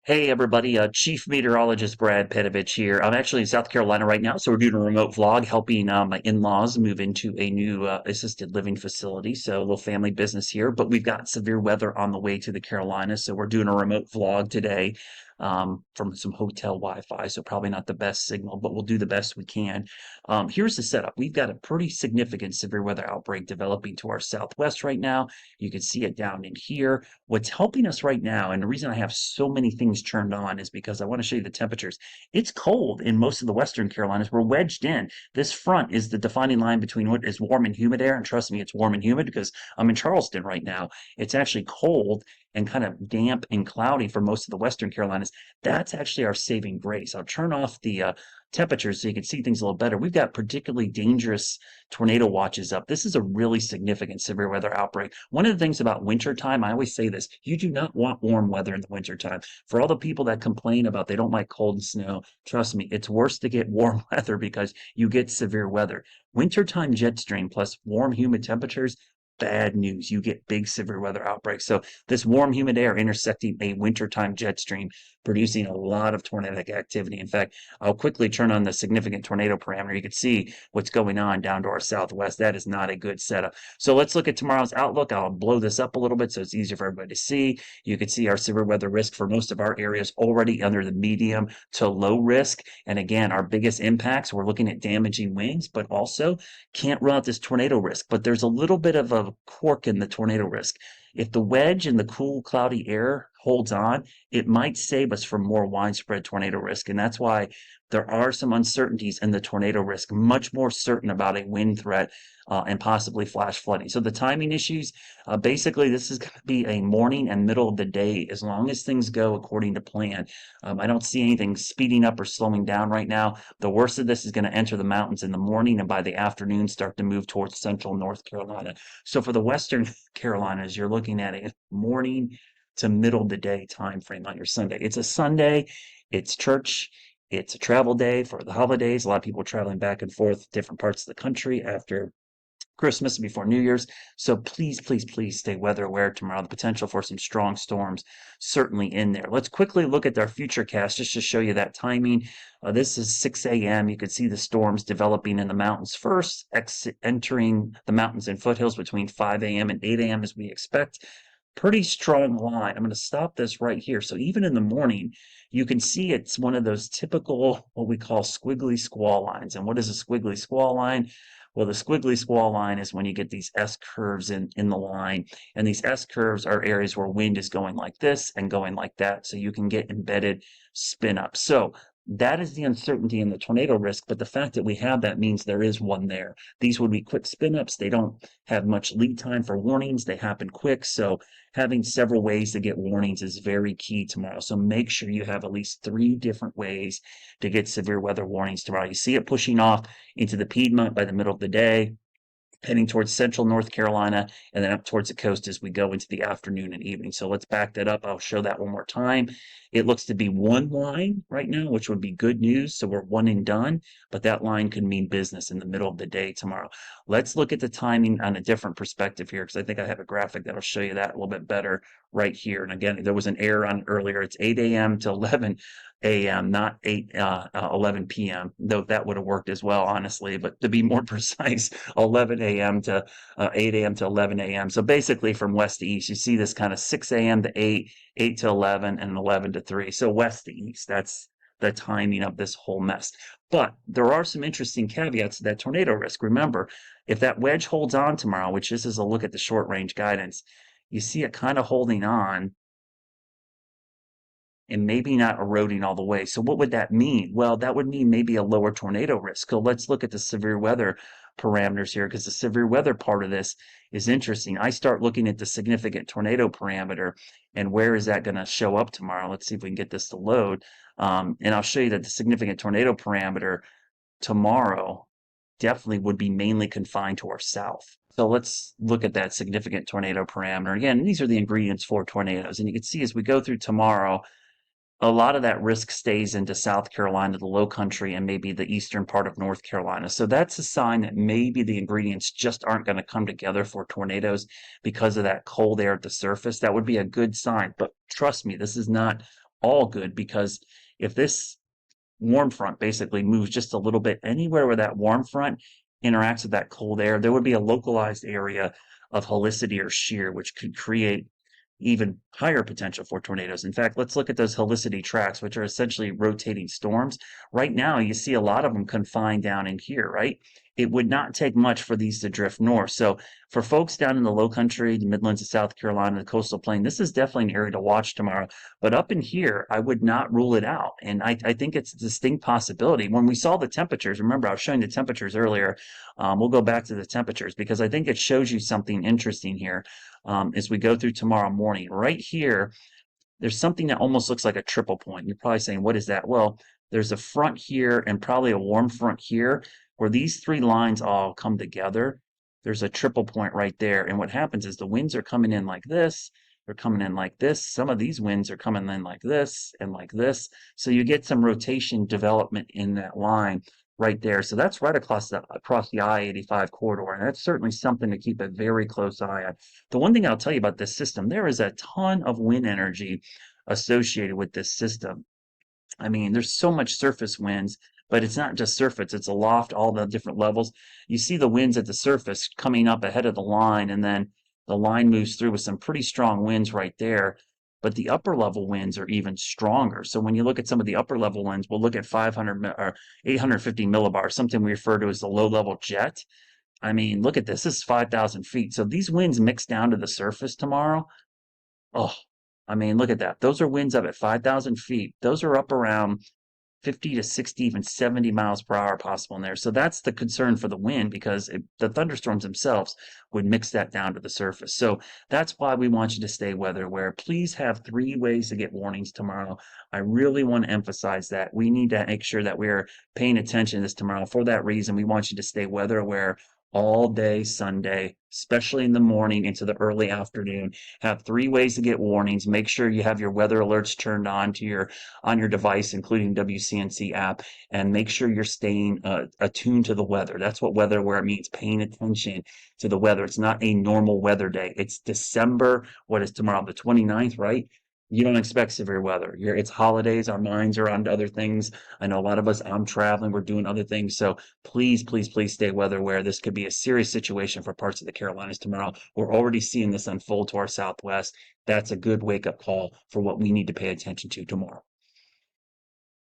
Hey everybody, Chief Meteorologist Brad Panovich here. I'm actually in South Carolina right now, so we're doing a remote vlog helping my in-laws move into a new assisted living facility. So a little family business here, but we've got severe weather on the way to the Carolinas, so we're doing a remote vlog today from some hotel Wi-Fi. So probably not the best signal, but we'll do the best we can. Here's the setup. We've got a pretty significant severe weather outbreak developing to our southwest right now. You can see it down in here. What's helping us right now, and the reason I have so many things turned on is because I want to show you the temperatures. It's cold in most of the western Carolinas. We're wedged in. This front is the defining line between what is warm and humid air. And trust me, it's warm and humid because I'm in Charleston right now. It's actually cold and kind of damp and cloudy for most of the western Carolinas. That's actually our saving grace. I'll turn off the temperatures so you can see things a little better. We've got particularly dangerous tornado watches up. This is a really significant severe weather outbreak. One of the things about wintertime, I always say this, you do not want warm weather in the wintertime. For all the people that complain about they don't like cold and snow, trust me, it's worse to get warm weather because you get severe weather. Wintertime jet stream plus warm, humid temperatures, bad news. You get big severe weather outbreaks. So this warm, humid air intersecting a wintertime jet stream, producing a lot of tornadic activity. In fact, I'll quickly turn on the significant tornado parameter. You can see what's going on down to our southwest. That is not a good setup. So let's look at tomorrow's outlook. I'll blow this up a little bit so it's easier for everybody to see. You can see our severe weather risk for most of our areas already under the medium to low risk. And again, our biggest impacts, we're looking at damaging winds, but also can't rule out this tornado risk. But there's a little bit of a quirk in the tornado risk. If the wedge and the cool, cloudy air holds on, it might save us from more widespread tornado risk. And that's why there are some uncertainties in the tornado risk, much more certain about a wind threat and possibly flash flooding. So the timing issues, basically, this is going to be a morning and middle of the day as long as things go according to plan. I don't see anything speeding up or slowing down right now. The worst of this is going to enter the mountains in the morning and by the afternoon start to move towards central North Carolina. So for the western Carolinas, you're looking at a morning to middle of the day time frame on your Sunday. It's a Sunday, it's church, it's a travel day for the holidays. A lot of people are traveling back and forth different parts of the country after Christmas and before New Year's. So please, please, please stay weather aware tomorrow. The potential for some strong storms certainly in there. Let's quickly look at our Futurecast just to show you that timing. This is 6 a.m. You can see the storms developing in the mountains first, entering the mountains and foothills between 5 a.m. and 8 a.m. as we expect. Pretty strong line. I'm going to stop this right here. So even in the morning, you can see it's one of those typical, what we call squiggly squall lines. And what is a squiggly squall line? Well, the squiggly squall line is when you get these S curves in the line. And these S curves are areas where wind is going like this and going like that. So you can get embedded spin up. So that is the uncertainty in the tornado risk, but the fact that we have that means there is one there. These would be quick spin ups. They don't have much lead time for warnings. They happen quick. So having several ways to get warnings is very key tomorrow. So make sure you have at least 3 different ways to get severe weather warnings tomorrow. You see it pushing off into the Piedmont by the middle of the day, heading towards central North Carolina, and then up towards the coast as we go into the afternoon and evening. So let's back that up. I'll show that one more time. It looks to be one line right now, which would be good news. So we're one and done, but that line could mean business in the middle of the day tomorrow. Let's look at the timing on a different perspective here, because I think I have a graphic that'll show you that a little bit better right here. And again, there was an error on earlier. It's 8 a.m. to 11 a.m., not 11 p.m., though that would have worked as well, honestly. But to be more precise, 11 a.m. to 8 a.m. to 11 a.m. So basically from west to east, you see this kind of 6 a.m. to 8, 8 to 11, and 11 to 3. So west to east, that's the timing of this whole mess. But there are some interesting caveats to that tornado risk. Remember, if that wedge holds on tomorrow, which this is a look at the short range guidance, you see it kind of holding on and maybe not eroding all the way. So what would that mean? Well, that would mean maybe a lower tornado risk. So let's look at the severe weather parameters here, because the severe weather part of this is interesting. I start looking at the significant tornado parameter and where is that going to show up tomorrow? Let's see if we can get this to load. And I'll show you that the significant tornado parameter tomorrow definitely would be mainly confined to our south. So let's look at that significant tornado parameter. Again, these are the ingredients for tornadoes. And you can see as we go through tomorrow, a lot of that risk stays into South Carolina, the low country, and maybe the eastern part of North Carolina. So that's a sign that maybe the ingredients just aren't going to come together for tornadoes because of that cold air at the surface. That would be a good sign. But trust me, this is not all good because if this warm front basically moves just a little bit anywhere where that warm front interacts with that cold air, there would be a localized area of helicity or shear, which could create even higher potential for tornadoes. In fact, let's look at those helicity tracks, which are essentially rotating storms. Right now, you see a lot of them confined down in here, right? It would not take much for these to drift north. So, for folks down in the low country, the Midlands of South Carolina, the coastal plain, this is definitely an area to watch tomorrow. But up in here, I would not rule it out. And I think it's a distinct possibility. When we saw the temperatures, remember, I was showing the temperatures earlier. We'll go back to the temperatures because I think it shows you something interesting here as we go through tomorrow morning. Right here, there's something that almost looks like a triple point. You're probably saying, what is that? Well, there's a front here and probably a warm front here where these three lines all come together. There's a triple point right there. And what happens is the winds are coming in like this. They're coming in like this. Some of these winds are coming in like this and like this. So you get some rotation development in that line right there. So that's right across the I-85 corridor. And that's certainly something to keep a very close eye on. The one thing I'll tell you about this system, there is a ton of wind energy associated with this system. I mean, there's so much surface winds, but it's not just surface, it's aloft, all the different levels. You see the winds at the surface coming up ahead of the line, and then the line moves through with some pretty strong winds right there. But the upper level winds are even stronger. So when you look at some of the upper level winds, we'll look at 500 or 850 millibars, something we refer to as the low level jet. I mean, look at this. This is 5,000 feet. So these winds mix down to the surface tomorrow. Oh, I mean, look at that. Those are winds up at 5,000 feet. Those are up around 50 to 60, even 70 miles per hour possible in there. So that's the concern for the wind because the thunderstorms themselves would mix that down to the surface. So that's why we want you to stay weather aware. Please have 3 ways to get warnings tomorrow. I really want to emphasize that. We need to make sure that we're paying attention to this tomorrow. For that reason, we want you to stay weather aware all day Sunday, especially in the morning into the early afternoon. Have 3 ways to get warnings. Make sure you have your weather alerts turned on your device, including WCNC app, and make sure you're staying attuned to the weather. That's what weather aware means, paying attention to the weather. It's not a normal weather day. It's December, what is tomorrow, the 29th, right? You don't expect severe weather. It's holidays. Our minds are on other things. I know a lot of us, I'm traveling, we're doing other things. So please, please, please stay weather aware. This could be a serious situation for parts of the Carolinas tomorrow. We're already seeing this unfold to our southwest. That's a good wake up call for what we need to pay attention to tomorrow.